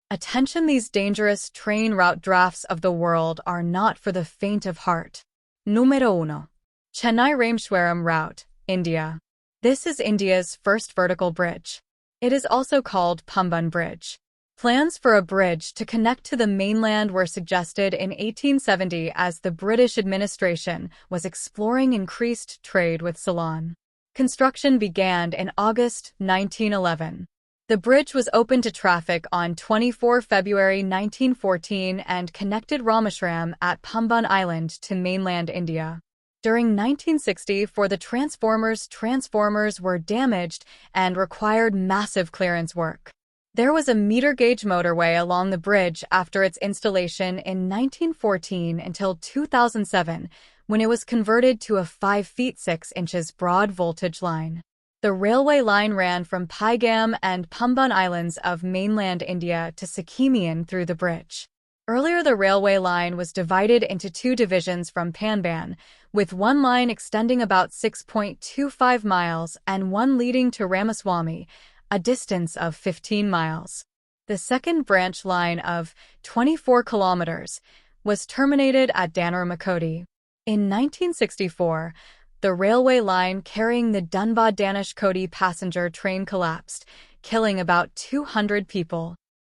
Attention, these dangerous train route drafts of the world are not for the faint of heart. Numero 1. Chennai Rameshwaram Route, India. This is India's first vertical bridge. It is also called Pamban Bridge. Plans for a bridge to connect to the mainland were suggested in 1870 as the British administration was exploring increased trade with Ceylon. Construction began in August 1911. The bridge was opened to traffic on 24 February 1914 and connected Rameshwaram at Pamban Island to mainland India. During 1960, the transformers were damaged and required massive clearance work. There was a meter-gauge motorway along the bridge after its installation in 1914 until 2007, when it was converted to a 5 feet 6 inches broad voltage line. The railway line ran from Paigam and Pamban Islands of mainland India to Sikimian through the bridge. Earlier, the railway line was divided into two divisions from Pamban, with one line extending about 6.25 miles and one leading to Ramaswamy, a distance of 15 miles. The second branch line of 24 kilometers was terminated at Dhanur-Makodi. In 1964, the railway line carrying the Dhanbad-Danish-Koti passenger train collapsed, killing about 200 people.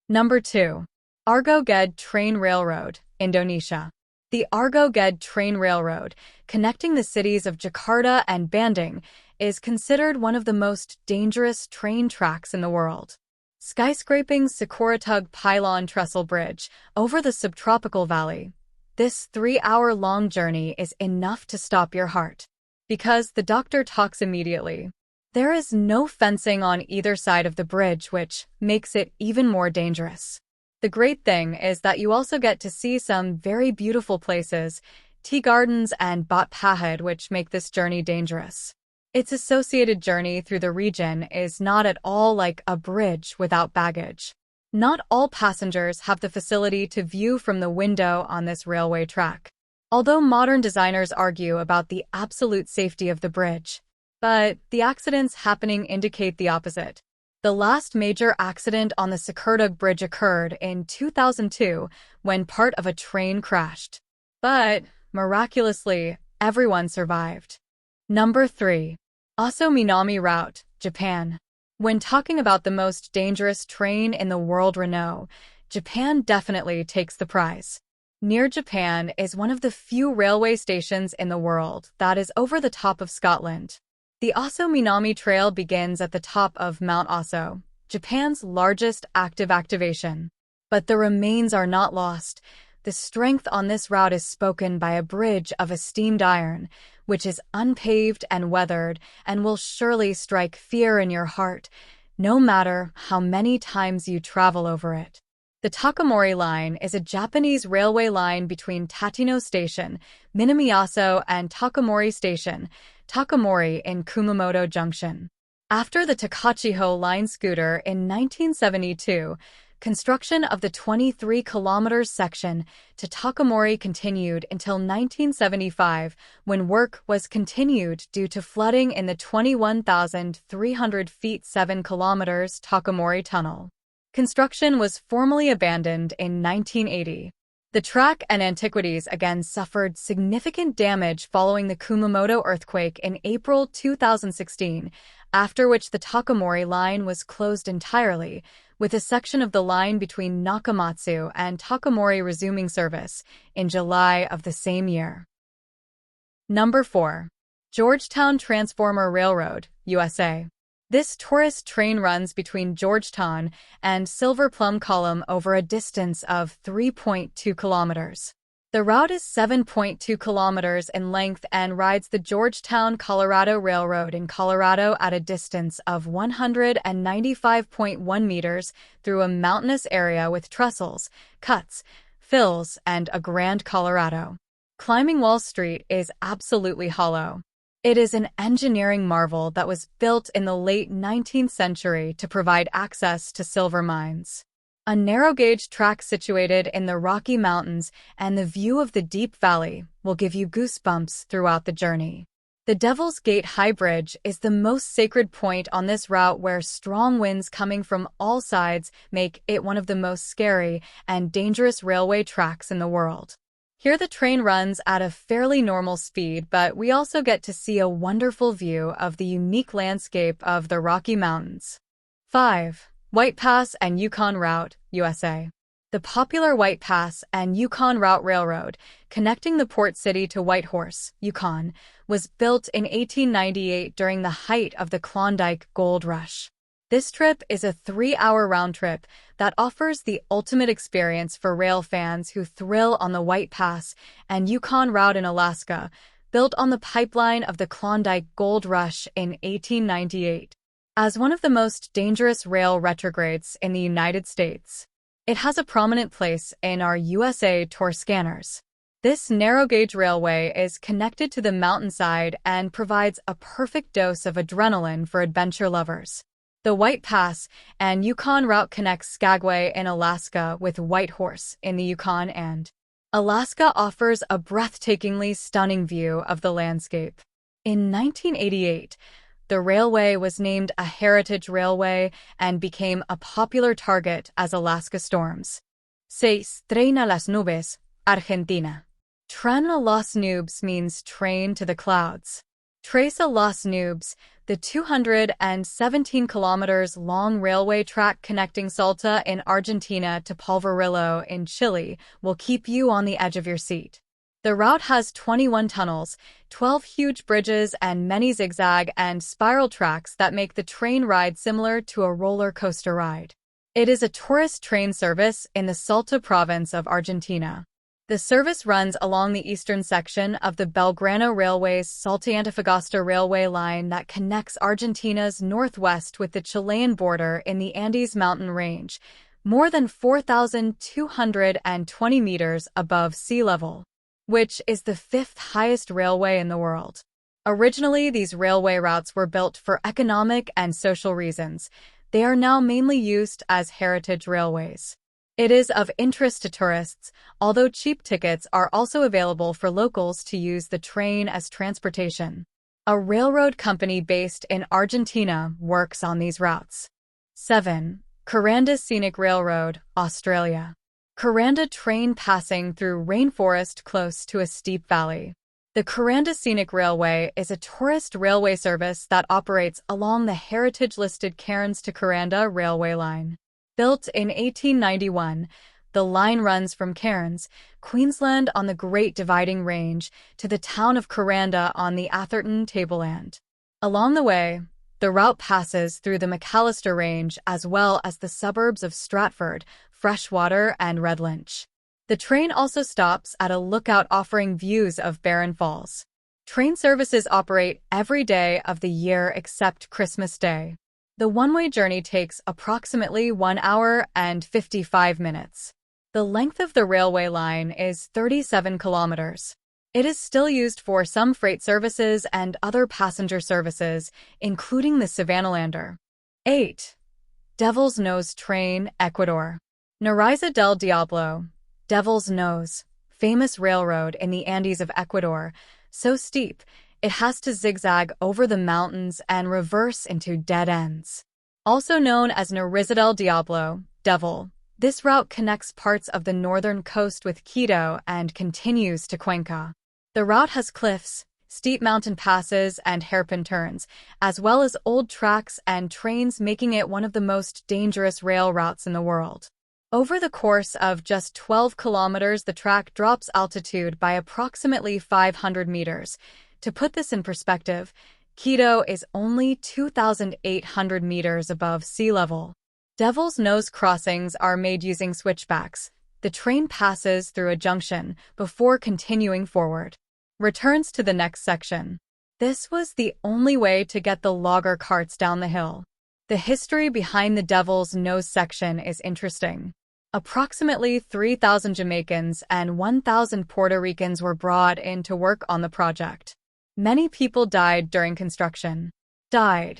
Number 2. Argo Ged Train Railroad, Indonesia. The Argo Ged Train Railroad, connecting the cities of Jakarta and Bandung, is considered one of the most dangerous train tracks in the world. Skyscraping Sekoratug Pylon Trestle Bridge over the subtropical valley. This 3-hour-long journey is enough to stop your heart. Because the doctor talks immediately. There is no fencing on either side of the bridge, which makes it even more dangerous. The great thing is that you also get to see some very beautiful places, tea gardens and Bat Pahad, which make this journey dangerous. Its associated journey through the region is not at all like a bridge without baggage. Not all passengers have the facility to view from the window on this railway track. Although modern designers argue about the absolute safety of the bridge, but the accidents happening indicate the opposite. The last major accident on the Sekoratug Bridge occurred in 2002 when part of a train crashed. But, miraculously, everyone survived. Number 3. Oso Minami Route, Japan. When talking about the most dangerous train in the world, Renault, Japan definitely takes the prize. Near Japan is one of the few railway stations in the world that is over the top of Scotland. The Oso Minami Trail begins at the top of Mount Oso, Japan's largest active activation. But the remains are not lost. The strength on this route is spoken by a bridge of esteemed iron, which is unpaved and weathered and will surely strike fear in your heart, no matter how many times you travel over it. The Takamori Line is a Japanese railway line between Tateno Station, Minamiaso, and Takamori Station, Takamori in Kumamoto Junction. After the Takachiho Line scooter in 1972, construction of the 23-kilometer section to Takamori continued until 1975, when work was continued due to flooding in the 21,300 feet 7 kilometers Takamori Tunnel. Construction was formally abandoned in 1980. The track and antiquities again suffered significant damage following the Kumamoto earthquake in April 2016, after which the Takamori line was closed entirely, with a section of the line between Nakamatsu and Takamori resuming service in July of the same year. Number 4. Georgetown Transformer Railroad, USA. This tourist train runs between Georgetown and Silver Plum Column over a distance of 3.2 kilometers. The route is 7.2 kilometers in length and rides the Georgetown, Colorado Railroad in Colorado at a distance of 195.1 meters through a mountainous area with trestles, cuts, fills, and a Grand Colorado. Climbing Wall Street is absolutely hollow. It is an engineering marvel that was built in the late 19th century to provide access to silver mines. A narrow-gauge track situated in the Rocky Mountains and the view of the deep valley will give you goosebumps throughout the journey. The Devil's Gate High Bridge is the most sacred point on this route where strong winds coming from all sides make it one of the most scary and dangerous railway tracks in the world. Here the train runs at a fairly normal speed, but we also get to see a wonderful view of the unique landscape of the Rocky Mountains. 5. White Pass and Yukon Route, USA. The popular White Pass and Yukon Route Railroad, connecting the port city to Whitehorse, Yukon, was built in 1898 during the height of the Klondike Gold Rush. This trip is a 3-hour round trip that offers the ultimate experience for rail fans who thrill on the White Pass and Yukon Route in Alaska, built on the pipeline of the Klondike Gold Rush in 1898. As one of the most dangerous rail retrogrades in the United States, it has a prominent place in our USA Tour scanners. This narrow-gauge railway is connected to the mountainside and provides a perfect dose of adrenaline for adventure lovers. The White Pass and Yukon Route connects Skagway in Alaska with Whitehorse in the Yukon, and Alaska offers a breathtakingly stunning view of the landscape. In 1988, the railway was named a Heritage Railway and became a popular target as Alaska storms. 6. Tren a las Nubes, Argentina. Tren a las Nubes means train to the clouds. Tres a las Nubes, the 217 kilometers long railway track connecting Salta in Argentina to Polvorillo in Chile, will keep you on the edge of your seat. The route has 21 tunnels, 12 huge bridges, and many zigzag and spiral tracks that make the train ride similar to a roller coaster ride. It is a tourist train service in the Salta province of Argentina. The service runs along the eastern section of the Belgrano Railway's Salta-Antofagasta railway line that connects Argentina's northwest with the Chilean border in the Andes mountain range, more than 4,220 meters above sea level, which is the 5th highest railway in the world. Originally, these railway routes were built for economic and social reasons. They are now mainly used as heritage railways. It is of interest to tourists, although cheap tickets are also available for locals to use the train as transportation. A railroad company based in Argentina works on these routes. 7. Kuranda Scenic Railroad, Australia. Kuranda train passing through rainforest close to a steep valley. The Kuranda Scenic Railway is a tourist railway service that operates along the heritage-listed Cairns to Kuranda railway line. Built in 1891, the line runs from Cairns, Queensland on the Great Dividing Range, to the town of Kuranda on the Atherton tableland. Along the way, the route passes through the Macalister Range as well as the suburbs of Stratford, Freshwater, and Redlinch. The train also stops at a lookout offering views of Barron Falls. Train services operate every day of the year except Christmas Day. The one-way journey takes approximately 1 hour and 55 minutes. The length of the railway line is 37 kilometers. It is still used for some freight services and other passenger services, including the Savannalander. 8. Devil's Nose Train, Ecuador. Nariza del Diablo, Devil's Nose, famous railroad in the Andes of Ecuador, so steep, it has to zigzag over the mountains and reverse into dead ends. Also known as Nariza del Diablo, Devil, this route connects parts of the northern coast with Quito and continues to Cuenca. The route has cliffs, steep mountain passes, and hairpin turns, as well as old tracks and trains, making it one of the most dangerous rail routes in the world. Over the course of just 12 kilometers, the track drops altitude by approximately 500 meters. To put this in perspective, Quito is only 2,800 meters above sea level. Devil's Nose crossings are made using switchbacks. The train passes through a junction before continuing forward. Returns to the next section. This was the only way to get the logger carts down the hill. The history behind the Devil's Nose section is interesting. Approximately 3,000 Jamaicans and 1,000 Puerto Ricans were brought in to work on the project. Many people died during construction. The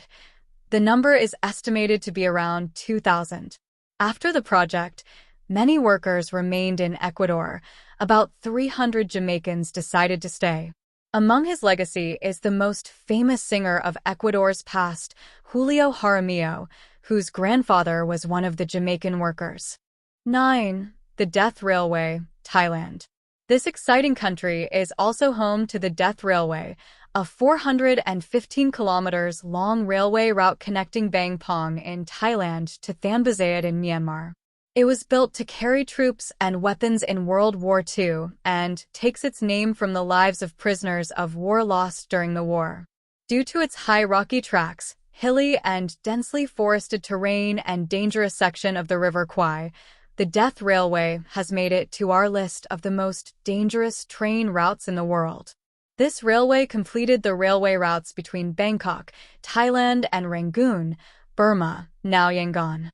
number is estimated to be around 2,000. After the project, many workers remained in Ecuador. About 300 Jamaicans decided to stay. Among his legacy is the most famous singer of Ecuador's past, Julio Jaramillo, whose grandfather was one of the Jamaican workers. 9. The Death Railway, Thailand. This exciting country is also home to the Death Railway, a 415 kilometers long railway route connecting Bang Pong in Thailand to Thanbazayd in Myanmar. It was built to carry troops and weapons in World War II and takes its name from the lives of prisoners of war lost during the war. Due to its high rocky tracks, hilly and densely forested terrain and dangerous section of the River Kwai, the Death Railway has made it to our list of the most dangerous train routes in the world. This railway completed the railway routes between Bangkok, Thailand and Rangoon, Burma, now Yangon.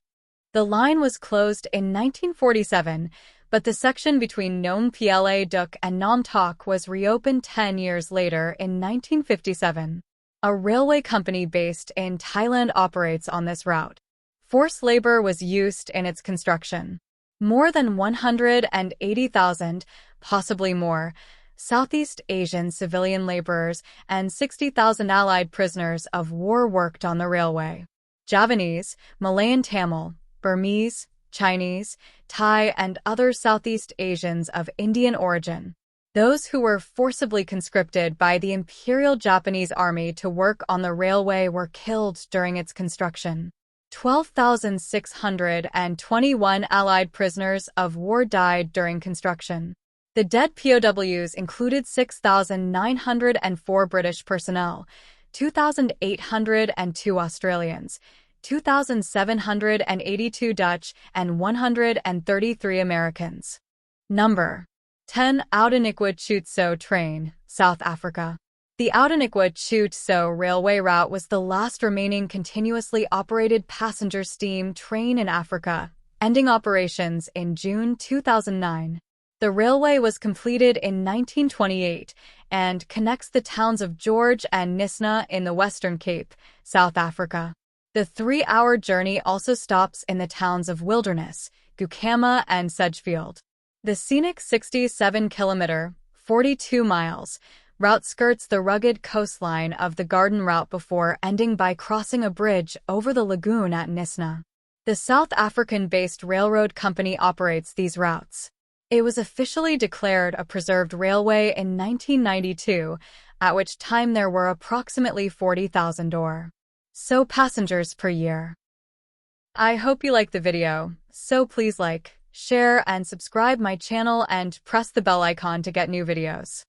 The line was closed in 1947, but the section between Nong Pla Duk and Nam Tak was reopened 10 years later in 1957. A railway company based in Thailand operates on this route. Forced labor was used in its construction. More than 180,000, possibly more, Southeast Asian civilian laborers and 60,000 Allied prisoners of war worked on the railway. Javanese, Malayan Tamil, Burmese, Chinese, Thai, and other Southeast Asians of Indian origin. Those who were forcibly conscripted by the Imperial Japanese Army to work on the railway were killed during its construction. 12,621 Allied prisoners of war died during construction. The dead POWs included 6,904 British personnel, 2,802 Australians, 2,782 Dutch, and 133 Americans. Number 10. Outeniqua Chutso Train, South Africa. The Outeniqua Chutso railway route was the last remaining continuously operated passenger steam train in Africa, ending operations in June 2009. The railway was completed in 1928 and connects the towns of George and Knysna in the Western Cape, South Africa. The 3-hour journey also stops in the towns of Wilderness, Gukama, and Sedgefield. The scenic 67-kilometer, 42 miles, route skirts the rugged coastline of the Garden Route before ending by crossing a bridge over the lagoon at Knysna. The South African-based railroad company operates these routes. It was officially declared a preserved railway in 1992, at which time there were approximately 40,000 or so passengers per year. I hope you liked the video, so please like, share, and subscribe my channel and press the bell icon to get new videos.